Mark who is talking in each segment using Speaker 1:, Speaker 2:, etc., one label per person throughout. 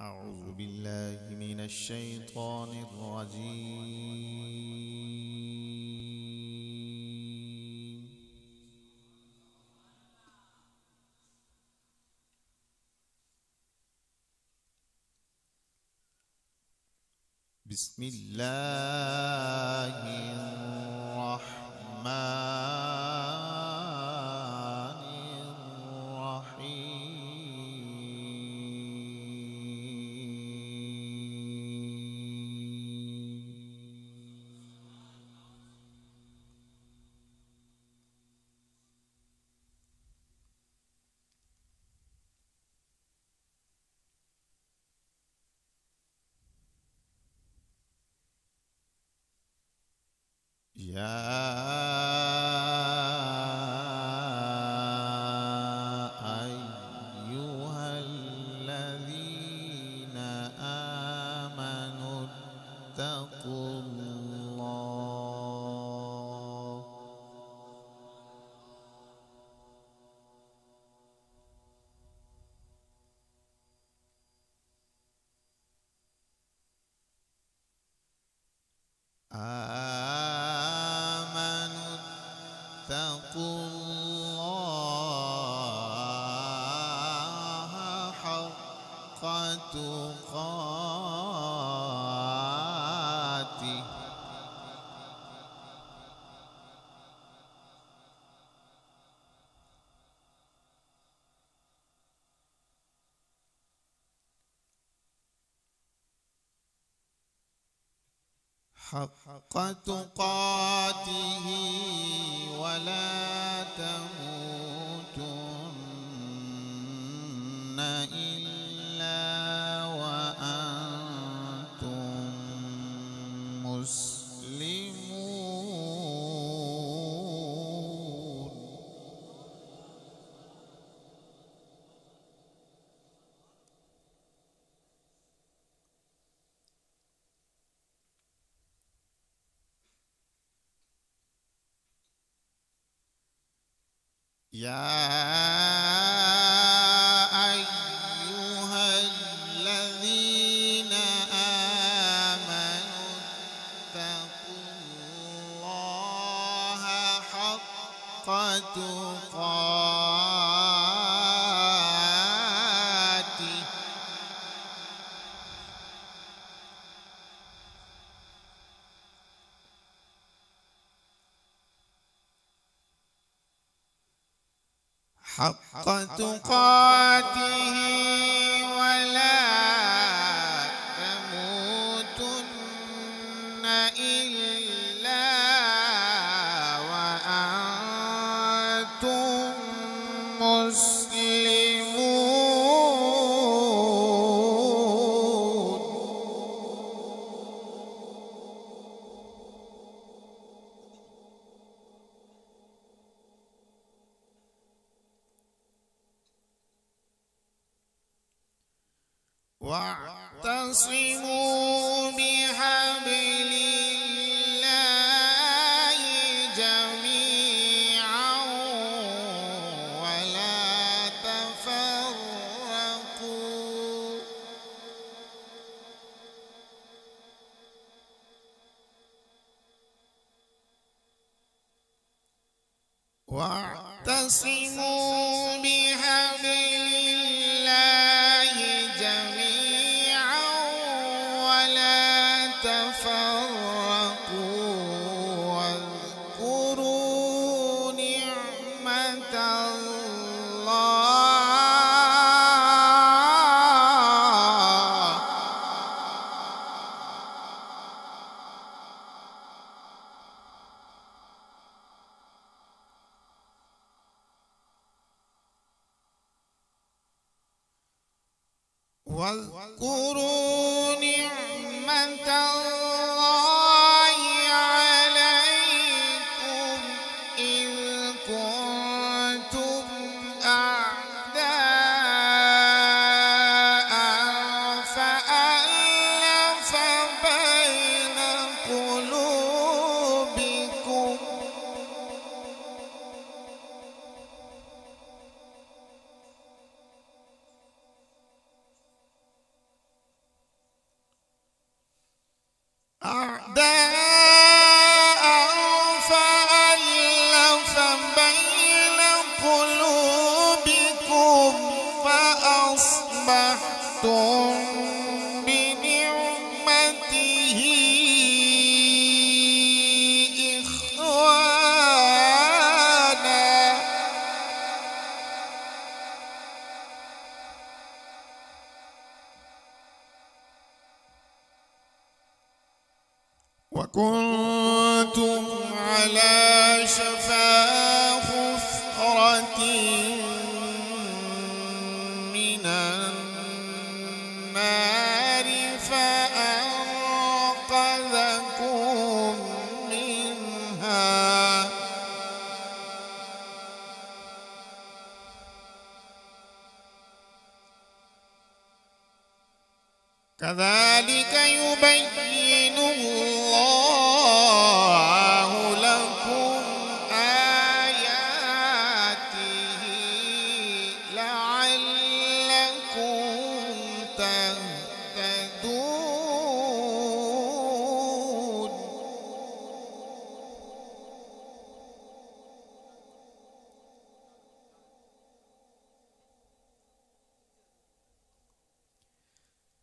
Speaker 1: أعوذ بالله من الشيطان الرجيم. بسم الله الرحمن أيها الذين آمنوا اتقوا الله اتقوا الله حق تقاته ولا تموتن إلا وأنتم مسلمون. أيها الذين آمنوا اتقوا الله حق تقاته ولا تموتن إلا وأنتم مسلمون. واعتصموا بحبل الله جميعا ولا تفرقوا واعتصموا بحبل الله جميعا ولا تفرقوا واذكروا نعمة الله عليكم إذ كنتم أعداء فألف بين قلوبكم بنعمته إخوانا وكنتم على شفا حفرة من النار فأنقذكم منها كذلك يبين الله لكم آياته لعلكم تهتدون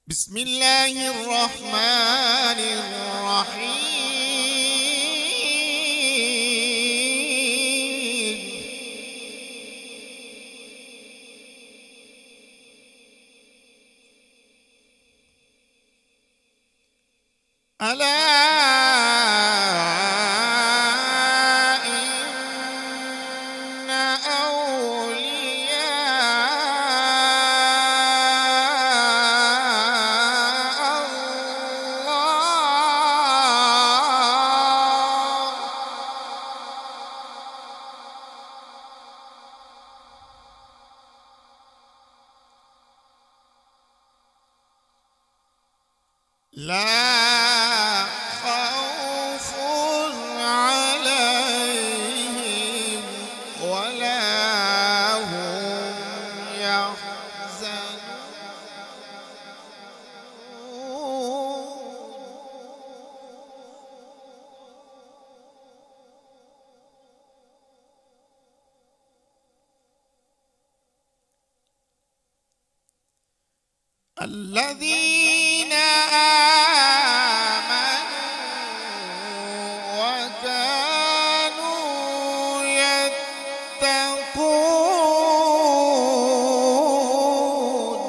Speaker 1: بسم الله الرحمن الرحيم ألا إن أولياء الله لا خوف عليهم ولا هم يحزنون الذين آمنوا وكانوا يتقون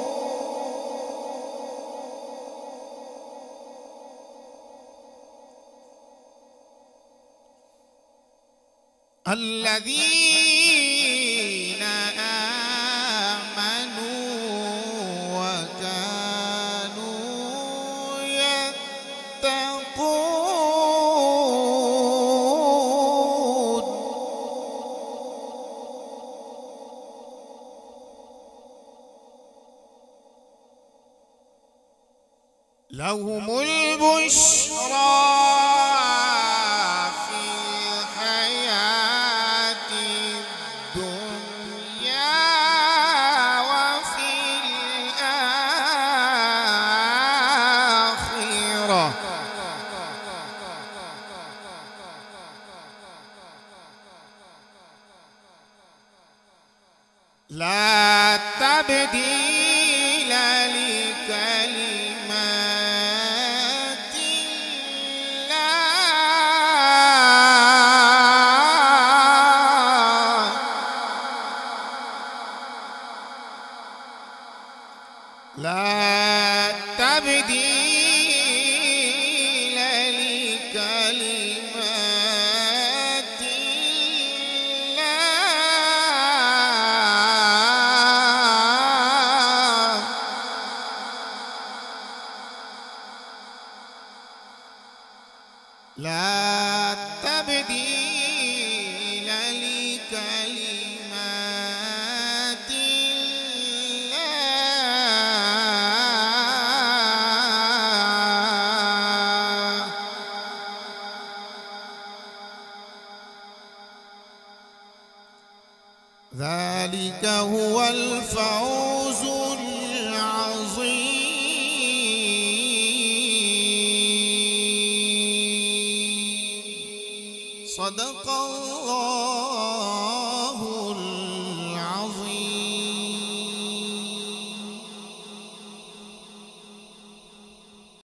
Speaker 1: الذين آمنوا وكانوا يتقون لهم البشرى في الحياة الدنيا وفي الآخرة لا تبديل لكلمات الله لا تبديل لكلمات الله لا تبديل لكلمات الله ذلك هو الفوز العظيم صدق الله